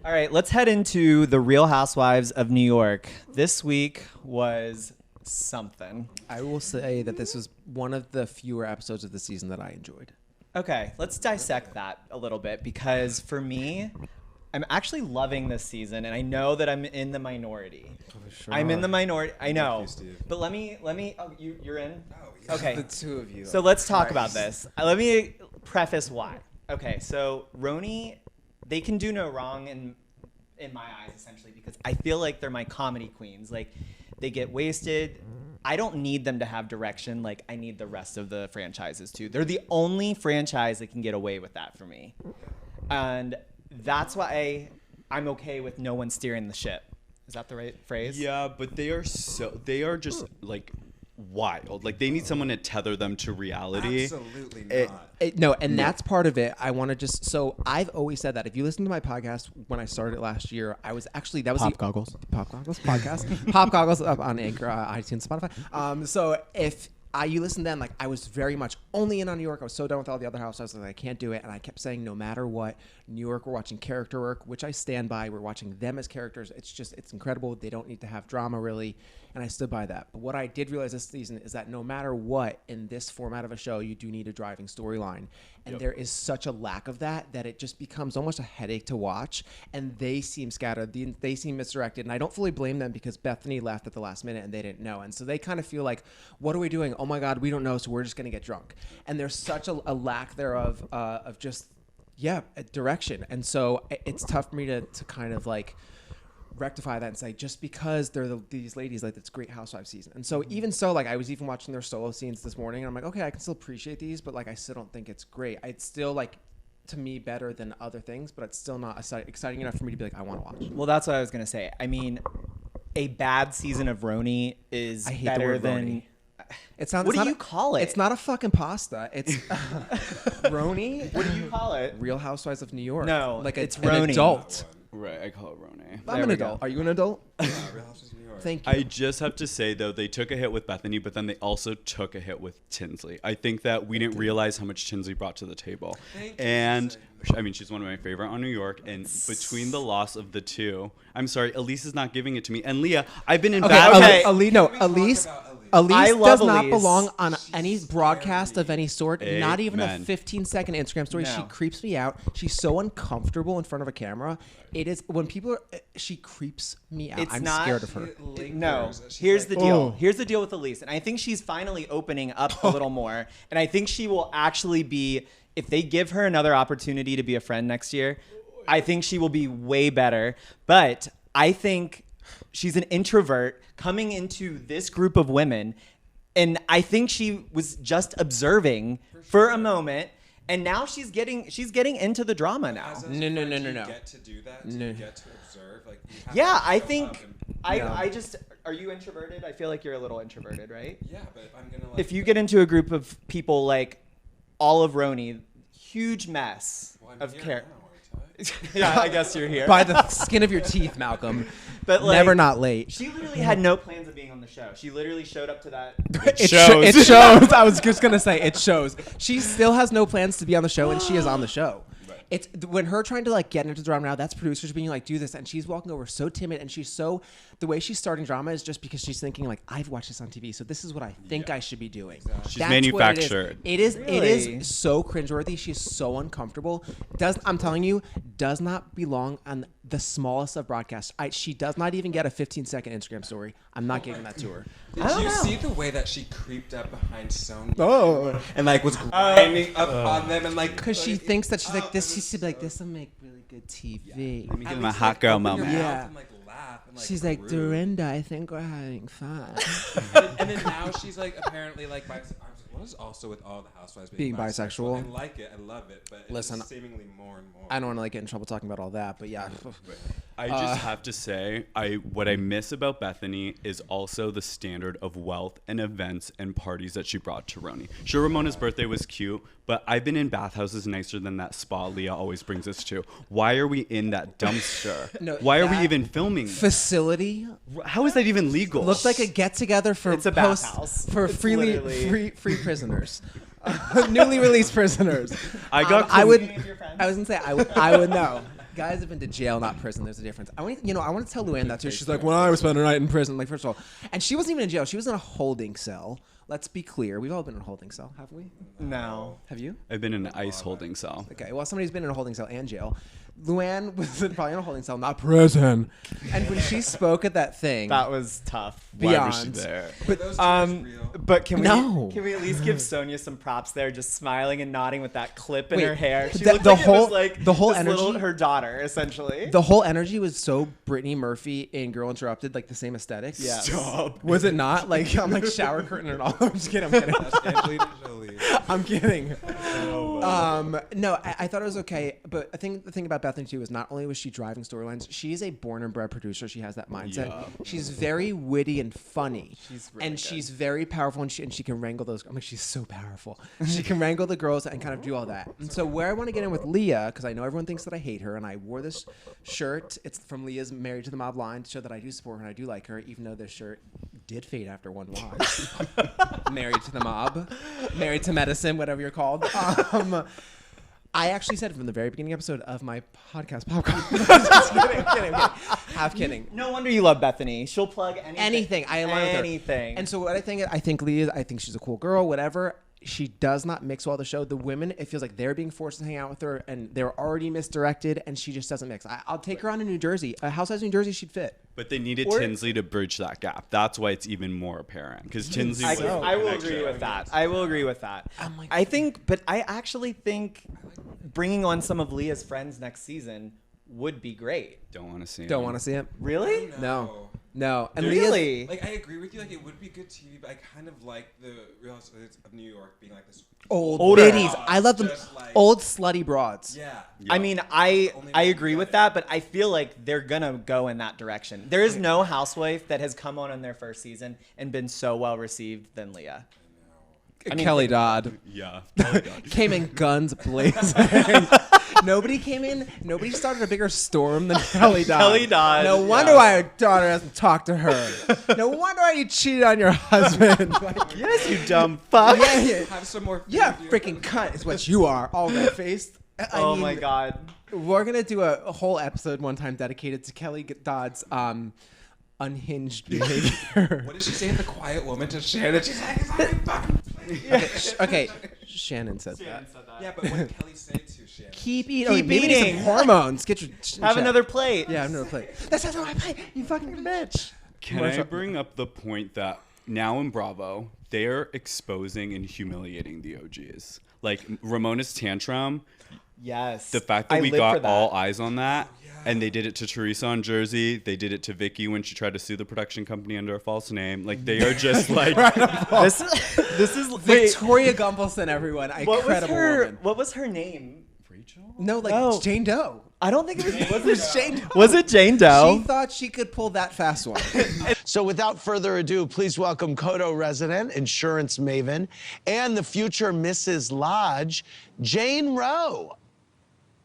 All right, let's head into the Real Housewives of New York. This week was something. I will say that this was one of the fewer episodes of the season that I enjoyed. Okay, let's dissect that a little bit because for me, I'm actually loving this season, and I know that I'm in the minority. Sure. I'm in the minority. I know, Steve. but let me. Oh, you're in. Oh, yeah. Okay, The two of you. so let's talk about this. Let me preface why. Okay, so RHONY, they can do no wrong in my eyes, essentially, because I feel like they're my comedy queens. Like, they get wasted. I don't need them to have direction. Like, I need the rest of the franchises too. They're the only franchise that can get away with that for me, and that's why I'm okay with no one steering the ship. Is that the right phrase? Yeah, but they are just like wild. Like they need someone to tether them to reality. Absolutely not. No, and that's part of it. I want to so I've always said that if you listen to my podcast when I started last year, I was actually Pop Goggles podcast Pop Goggles up on Anchor, iTunes, Spotify. So if you listen then, like I was very much only in on New York. I was so done with all the other housewives that I can't do it, and I kept saying no matter what, New York, we're watching character work, which I stand by. We're watching them as characters. It's incredible. They don't need to have drama really, and I stood by that. But what I did realize this season is that no matter what in this format of a show, you do need a driving storyline, and there is such a lack of that it just becomes almost a headache to watch. And they seem scattered. They seem misdirected, and I don't fully blame them because Bethenny left at the last minute and they didn't know, and so they kind of feel like, what are we doing? Oh my God, we don't know, so we're just gonna get drunk. And there's such a lack thereof of just direction, and so it's tough for me to kind of like rectify that and say just because they're these ladies, like it's great housewives season. And so even so, like I was even watching their solo scenes this morning and I'm like, okay, I can still appreciate these, but like I still don't think it's great. It's still like to me better than other things, but it's still not exciting enough for me to be like I want to watch. Well, that's what I was gonna say. I mean, a bad season of RHONY is I hate better the word than RHONY. It sounds. What do you call it? It's not a fucking pasta. It's RHONY. What do you call it? Real Housewives of New York. No, like it's an RHONY. adult. Right, I call it RHONY. I'm an adult. Are you an adult? Real Housewives of New York. Thank you. I just have to say though, they took a hit with Bethenny, but then they also took a hit with Tinsley. I think that we didn't realize how much Tinsley brought to the table. And I mean, she's one of my favorite on New York. And between the loss of the two, I'm sorry, Elise is not giving it to me. And Leah, I've been in bad. Elise I love does not Elise. belong on any broadcast of any sort. Not even a Amen. 15-second Instagram story. No. She creeps me out. She's so uncomfortable in front of a camera. It is when people are. She creeps me out. It's I'm not- scared of her. No, She's here's like, the deal. Oh. Here's the deal with Elise, and I think she's finally opening up a little more. And I think she will actually be, if they give her another opportunity to be a friend next year, I think she will be way better. But I think she's an introvert coming into this group of women, and I think she was just observing for a moment. And now she's getting into the drama now. As a No. friend, you get to do that. You get to observe. Like, you have Yeah, to I show think up and- I just, are you introverted? I feel like you're a little introverted, right? Yeah, but if I'm gonna like, If you get into a group of people like all of RHONY, huge mess well, I'm of here care. now, aren't I? Yeah, I guess you're here. By the skin of your teeth, Malcolm. But like, Never not late. She literally had no plans of being on the show. She literally showed up to that. It shows. It shows. I was just gonna say it shows. She still has no plans to be on the show, and she is on the show. It's when her trying to like get into drama now. That's producers being like, do this, and she's walking over so timid, and she's so. The way she's starting drama is just because she's thinking like, I've watched this on TV, so this is what I think I should be doing. She's That's manufactured. What it is. It Really? is so cringeworthy. She's so uncomfortable. I'm telling you, does not belong on the smallest of broadcasts. She does not even get a 15-second Instagram story. I'm not giving that to her. Did you see the way that she creeped up behind Sony? Oh. And like was grinding up on them and like Because she thinks that she's like this. She should be like this will make really good TV. Let me give him a hot girl moment. Yeah. And, like, laugh and, like, She's like groove. Dorinda. I think we're having fun. And then now she's like apparently like what is also with all the housewives Being bisexual. I like it. I love it. But it's Listen, just seemingly more and more. I don't want to like get in trouble talking about all that, but yeah. I just have to say, what I miss about Bethenny is also the standard of wealth and events and parties that she brought to RHONY. Sure, Ramona's birthday was cute, but I've been in bathhouses nicer than that spa Leah always brings us to. Why are we in that dumpster? No, Why are we that even filming? Facility How is that even legal? looked like a get together for It's a bathhouse. for It's free literally- prisoners, newly released prisoners. I got I would. Any of your friends? I was gonna say I would know. Guys have been to jail, not prison. There's a difference. I want to tell Luann that too. She's like, well, I was spending a night in prison. Like, first of all, and she wasn't even in jail. She was in a holding cell. Let's be clear. We've all been in a holding cell, haven't we? No. Have you? I've been in an ice holding cell. Okay. Well, somebody's been in a holding cell and jail. Luann was probably in a holding cell, not prison. And when she spoke at that thing, That was tough. Why was she Beyond. there? But can we No. can we at least give Sonia some props there, just smiling and nodding with that clip in Wait, her hair? She the- looked the like it was whole- like the whole this little- energy- her daughter, essentially. the whole energy was so Brittany Murphy in Girl Interrupted, like the same aesthetic. Yeah. Stop. Was it not? Like, I'm like shower curtain and all. I'm just kidding. I'm kidding. That's Angelina Jolie. I'm kidding. No, I thought it was okay, but I think the thing about Bethenny too is not only was she driving storylines, she is a born and bred producer. She has that mindset. Yeah. She's very witty and funny, She's really and good. she's very powerful, and she can wrangle those. I'm like, she's so powerful. She can wrangle the girls and kind of do all that. And so where I want to get in with Leah, because I know everyone thinks that I hate her, and I wore this shirt. It's from Leah's Married to the Mob line to show that I do support her and I do like her, even though this shirt did fade after one wash. Married to the Mob, Married to Medicine, whatever you're called. I actually said from the very beginning episode of my podcast, Popcorn. Just kidding. Half kidding. No wonder you love Bethenny. She'll plug anything. Anything. I love her. anything. And so what I think Leah, I think she's a cool girl, whatever. She does not mix well the show. The women, it feels like they're being forced to hang out with her, and they're already misdirected, and she just doesn't mix. I'll take her on to New Jersey. Housewives New Jersey, she'd fit. But they needed Or- Tinsley to bridge that gap. That's why it's even more apparent. Because Tinsley I, was I will an agree extra. with that. I will agree with that. I'm like- I actually think bringing on some of Leah's friends next season would be great. Don't want to see Don't him. want to see it. Really? No. And Really? Like, I agree with you. Like, it would be good TV, but I kind of like the Real Housewives of New York being like this Old biddies. I love them. Just like- Old slutty broads. Yeah. I mean, I Only agree one with guy. that, but I feel like they're gonna go in that direction. There is no housewife that has come on in their first season and been so well received than Leah. I mean, Kelly think Dodd Yeah. Oh, God. came in guns blazing. Nobody started a bigger storm than Kelly Dodd. Kelly Dodd, No wonder yeah. why your daughter hasn't talked to her. No wonder why you cheated on your husband. Like, Yes, you dumb fuck. yeah, Have some more. yeah, food, freaking cunt is what you are. All red faced. Oh my god. We're gonna do a whole episode one time dedicated to Kelly Dodd's unhinged behavior. What did she say in The Quiet Woman to Shannon? She's like, "It's not fucking plate." Okay, Shannon said that. Yeah, but what did Kelly say to Shannon? Keep eating. Keep maybe need eating. some hormones. Get your Have check. another plate. Yeah, have another plate. That's not my plate. You fucking bitch. Can I bring up the point that now in Bravo, they're exposing and humiliating the OGs? Like Ramona's tantrum, Yes. the fact that I we live for got that. all eyes on that, and they did it to Teresa on Jersey. They did it to Vicky when she tried to sue the production company under a false name. Like they are just like This is wait, Victoria Gumbelson, everyone. Incredible woman. What was her name? Rachel. No, like No. Jane Doe. I don't think it was. Jane Doe. Was it Jane Doe? She thought she could pull that fast one. So without further ado, please welcome Kodo resident, insurance maven, and the future Mrs. Lodge, Jane Rowe.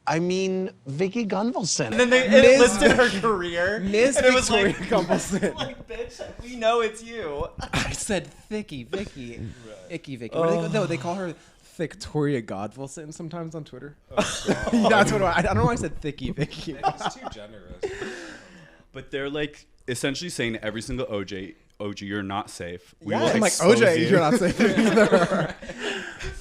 I mean, Vicky Gunvalson. And then it Ms. listed her career. Ms. And it was Victoria like, Gumbelson. like, bitch, we know it's you. I said Thicky Vicky. Icky Vicky. What do they call- No, they call her Victoria Godwilson sometimes on Twitter. That's what I don't know why I said Thicky Vicky. It's too generous. But they're like essentially saying to every single OG, you're not safe. We Yeah. will I'm like, expose OJ, you. you're not safe either.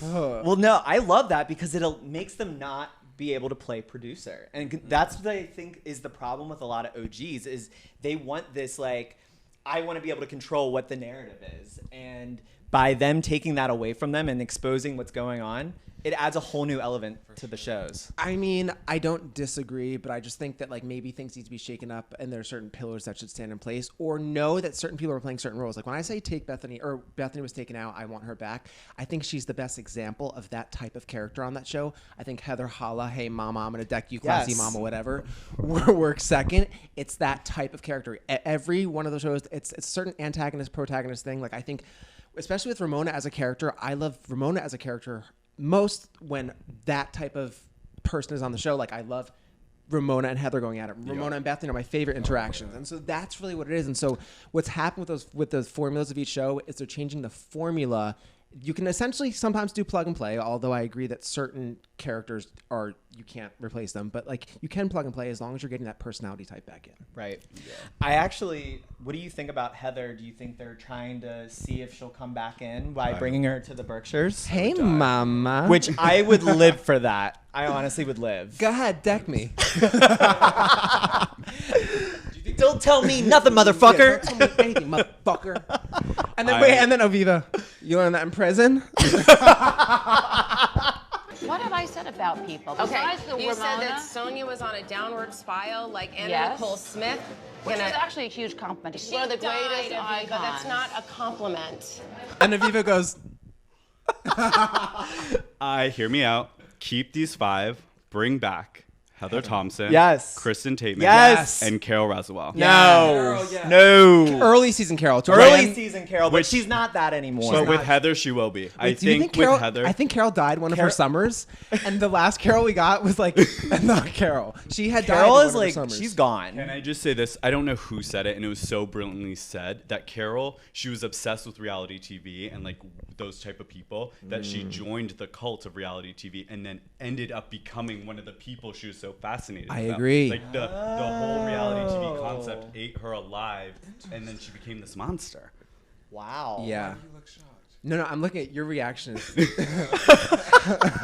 Well, no, I love that because it makes them not be able to play producer. And that's what I think is the problem with a lot of OGs is they want this, like, I want to be able to control what the narrative is. And by them taking that away from them and exposing what's going on, it adds a whole new element to the shows. I mean, I don't disagree, but I just think that like maybe things need to be shaken up and there are certain pillars that should stand in place, or know that certain people are playing certain roles. Like when I say take Bethenny, or Bethenny was taken out, I want her back. I think she's the best example of that type of character on that show. I think Heather Holla, hey mama, I'm gonna deck you, classy Yes. mama, whatever, works second. It's that type of character. Every one of those shows, it's a certain antagonist, protagonist thing. Like I think, especially with Ramona as a character, I love Ramona as a character most when that type of person is on the show. Like I love Ramona and Heather going at it. Ramona and Bethenny are my favorite interactions, and so that's really what it is. And so what's happened with those formulas of each show is they're changing the formula you can essentially sometimes do plug and play, although I agree that certain characters you can't replace them, but like you can plug and play as long as you're getting that personality type back in. Right. Yeah. What do you think about Heather? Do you think they're trying to see if she'll come back in by bringing her to the Berkshires? Hey, mama. Which I would live for that. I honestly would live. Go ahead, deck me. Don't tell me nothing, motherfucker. Don't tell me anything, motherfucker. And then Aviva, you learned that in prison? What have I said about people? Okay, Besides the you Ramona, said that Sonia was on a downward spiral like Anna Yes. Nicole Smith. which is actually a huge compliment. She's one of the greatest Aviva, icons. that's not a compliment. And Aviva goes, Hear me out. Keep these 5. Bring back Heather Thompson. Yes. Kristen Tateman. Yes. And Carol Roswell. No. yeah. No. early season Carol. Early season Carol, but Which- she's not that anymore. But with Heather, she will be. I Do you think Carol, with Heather. I think Carol died one of her Carol- summers, and the last Carol we got was like not Carol. She had Carol died in is one of her like, summers. she's gone. Can I just say this? I don't know who said it, and it was so brilliantly said that Carol, she was obsessed with reality TV and like those type of people that she joined the cult of reality TV and then ended up becoming one of the people she was so fascinated I about. agree. Like the whole reality TV concept ate her alive, and then she became this monster. Wow. Yeah. You look shocked. No, I'm looking at your reaction.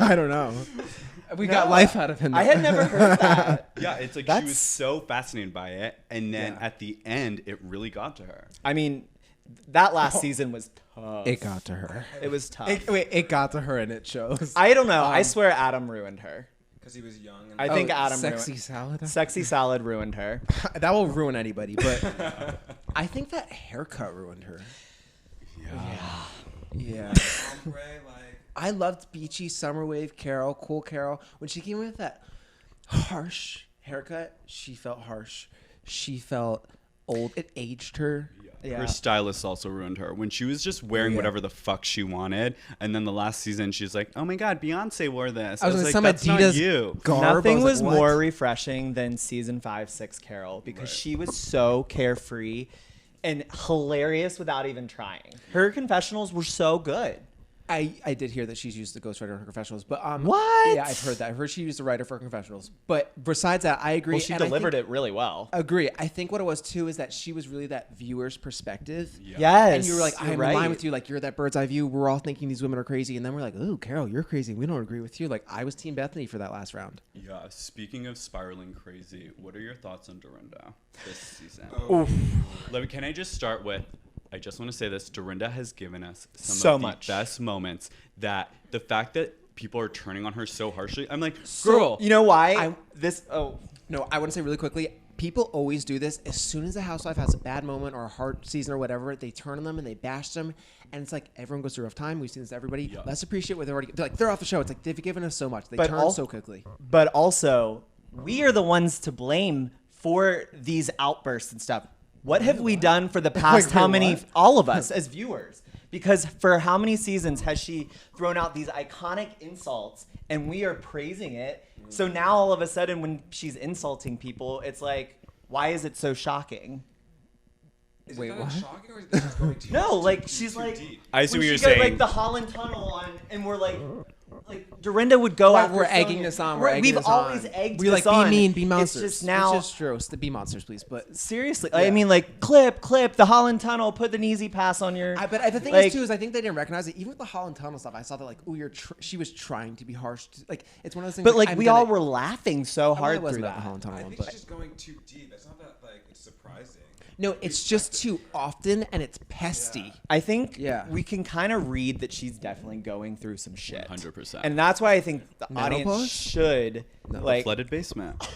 I don't know. We got life out of him. I had never heard that. Yeah, it's like she That's- was so fascinated by it, and then Yeah. at the end, it really got to her. I mean, that last season was tough. It got to her. It was tough. It got to her, and it shows. I don't know. I swear Adam ruined her. Because he was young. And I think Adam sexy ruined. salad. Sexy Salad ruined her. That will ruin anybody, but I think that haircut ruined her. Yeah. ombre, like, I loved beachy summer wave Carol, cool Carol. When she came in with that harsh haircut, she felt harsh. She felt old. It aged her. Yeah. Her stylist also ruined her when she was just wearing whatever the fuck she wanted, and then the last season she's like, "Oh my god, Beyonce wore this." I was like, like, some "That's not Adidas you." garb. I Nothing was like, more what? refreshing than season 5, 6 Carol because she was so carefree and hilarious without even trying. Her confessionals were so good. I did hear that she's used the ghostwriter in her confessionals, but What? Yeah, I've heard that. I've heard she used a writer for her confessionals. But besides that, I agree. Well, she and I delivered think- it really well. Agree. I think what it was too is that she was really that viewer's perspective. Yes. And you were like, you're I'm right. in line with you. Like, you're that bird's eye view. We're all thinking these women are crazy. And then we're like, ooh, Carol, you're crazy. We don't agree with you. Like, I was Team Bethenny for that last round. Yeah. Speaking of spiraling crazy, what are your thoughts on Dorinda this season? Can I just start with? I just want to say this. Dorinda has given us some So of the much. best moments. That the fact that people are turning on her so harshly, I'm like, So- girl. You know why? I- Oh, No, I want to say really quickly, people always do this. As soon as a housewife has a bad moment or a hard season or whatever, they turn on them and they bash them. And it's like, everyone goes through a rough time. We've seen this to everybody. Yeah. Let's appreciate what they're off the show. It's like, they've given us so much. They But turn al- so quickly. but also, we are the ones to blame for these outbursts and stuff. What have we done for the past how many, what? all of us as viewers? Because for how many seasons has she thrown out these iconic insults and we are praising it? So now all of a sudden when she's insulting people, it's like, why is it so shocking? is Wait, it what? that shocking or is it just going too No, like too she's like, deep? I see when what you're she got, saying. like the Holland Tunnel on, and we're like Dorinda would go out. We're egging this on. We've always egged We're this like, on. be mean, be monsters. It's just now. It's just true. Be monsters, please. But Seriously, I mean, like clip the Holland Tunnel, put an easy pass on your. but the thing like, is too is I think they didn't recognize it. Even with the Holland Tunnel stuff, I saw that like, oh, she was trying to be harsh. Like it's one of those things. But like I'm we gonna- all were laughing so Well, hard it wasn't through about the that. Holland Tunnel I one, think but she's going too deep. It's not that like it's surprising. no, it's just too often and it's pesty. I think Yeah. we can kind of read that she's definitely going through some shit. 100%. And that's why I think the audience Menopause? should like Flooded basement.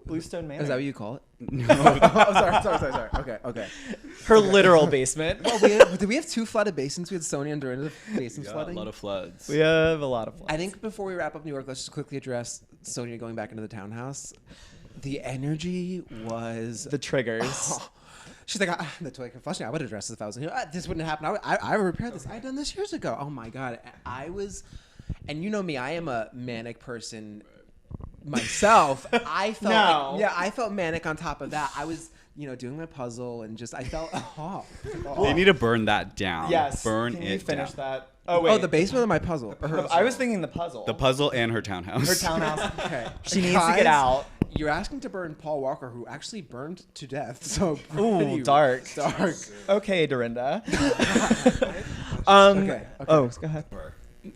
Bluestone Manor. Is that what you call it? No. Oh, sorry. Okay. Her literal basement. Did we have 2 flooded basins? We had Sonia and Dorinda basins Yeah, a flooding. lot of floods. We have a lot of fun. I think before we wrap up New York, let's just quickly address Sonia going back into the townhouse. The energy was the triggers. She's like, the toilet confession. I would address this if I was in here. This wouldn't happen. I repaired this. I had done this years ago. Oh my god, I was, and you know me, I am a manic person myself. I felt, No. I felt manic. On top of that, I was doing my puzzle and just I felt They need to burn that down. Yes. Burn Can it you finish down. that? Oh wait. the basement of my puzzle. I was thinking the puzzle. The puzzle and her townhouse. Her townhouse. Okay. She needs to Guys, get out. You're asking to burn Paul Walker, who actually burned to death. So Ooh, pretty dark. Dark. Okay, Dorinda. Okay. Oh, go ahead.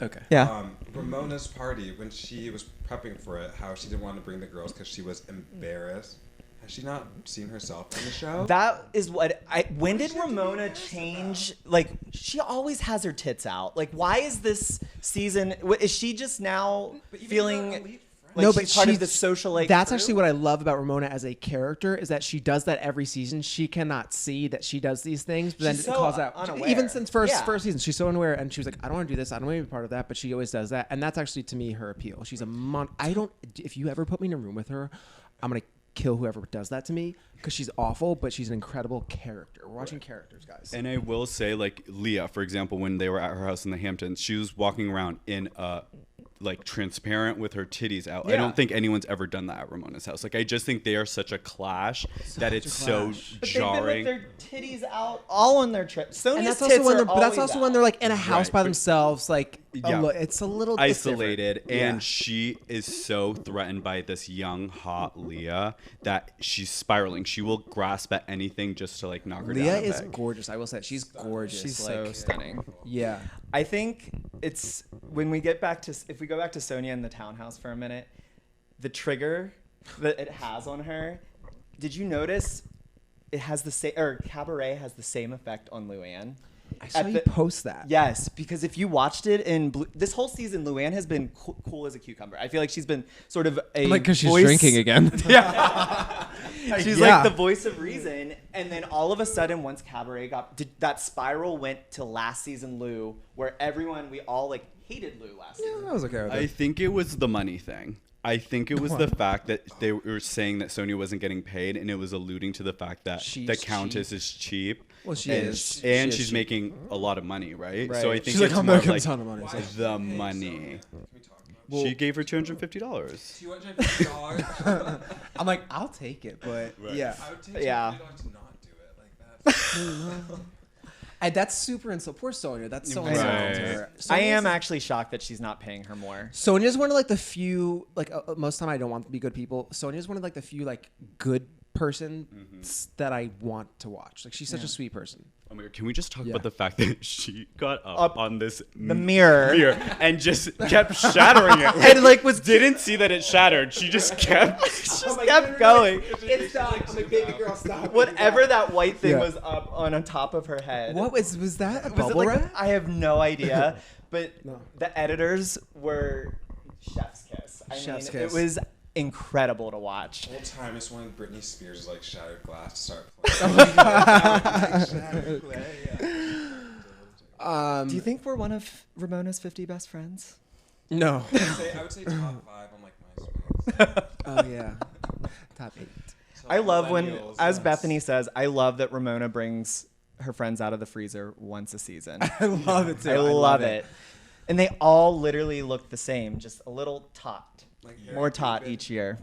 Okay. Yeah. Ramona's party, when she was prepping for it, how she didn't want to bring the girls because she was embarrassed. Has she not seen herself in the show? That is what when did Ramona change? Like, she always has her tits out. Like, why is this season? Is she just now feeling like she's part of the socialite? That's crew? actually what I love about Ramona as a character is that she does that every season. She cannot see that she does these things, but She's then so it calls out. unaware. Even since first Yeah. season, she's so unaware, and she was like, "I don't want to do this. I don't want to be part of that." But she always does that, and that's actually to me her appeal. She's a I don't. If you ever put me in a room with her, I'm gonna kill whoever does that to me because she's awful, but she's an incredible character. We're watching characters, guys. And I will say, like Leah, for example, when they were at her house in the Hamptons, she was walking around in like transparent with her titties out. I Yeah. don't think anyone's ever done that at Ramona's house. Like I just think they are such a clash that it's so But jarring. they've been with their titties out all on their trip. Sonia's And that's tits also when are they're, but that's always also when out. they're like in a house Right, by but- themselves, like Yeah. it's a little it's different. Isolated, Yeah. and she is so threatened by this young hot Leah that she's spiraling. She will grasp at anything just to like knock her Leah down. a is peg. gorgeous. I will say she's gorgeous. She's like, so stunning. Yeah. I think it's when we get back to if we go back to Sonia in the townhouse for a minute, the trigger that it has on her. Did you notice it has the same or Cabaret has the same effect on Luann? I saw you post that. Yes, because if you watched it in this whole season, Luann has been cool as a cucumber. I feel like she's been sort of a Like because she's voice- drinking again. She's Yeah. like the voice of reason, and then all of a sudden, once Cabaret that spiral went to last season Lou, where we all like hated Lou last season. I was okay with I it. think it was the money thing. I think it was the fact that they were saying that Sonia wasn't getting paid, and it was alluding to the fact that She's the Countess is cheap. Well, she and, is. and She is she's cheap. making a lot of money, right? Right. So I think She's like, it's I'm more making like a ton of money. So. the money. Can we talk about She gave her $250. $250? I'm like, I'll take it, but yeah. I would take Yeah. $250 to not do it like that. And that's super insult. Poor Sonia. That's so Right. insulting to her. I am Sonia's- actually shocked that she's not paying her more. Sonia's one of like the few, like most of the time I don't want to be good people. Sonia's one of like the few like good persons that I want to watch. Like she's such a sweet person. Oh my God, can we just talk Yeah. about the fact that she got up on this The mirror. and just kept shattering it? And like didn't see that it shattered. She just kept. kept going. It's done. I'm like, baby girl, stop. Whatever that white thing Yeah. was up on top of her head. What was that? A Was it bubble like wrap? I have no idea, but No. the editors were chef's kiss. Chef's It kiss. was incredible to watch. The whole time I just wanted Britney Spears' like shattered glass to start playing. Do you think we're one of Ramona's 50 best friends? No. I would say top 5 on like MySpace. Oh yeah. Top 8. So I love when, millennials, as yes. Bethenny says, I love that Ramona brings her friends out of the freezer once a season. I love it too. I love it. And they all literally look the same, just a little tot. Like More tot each year.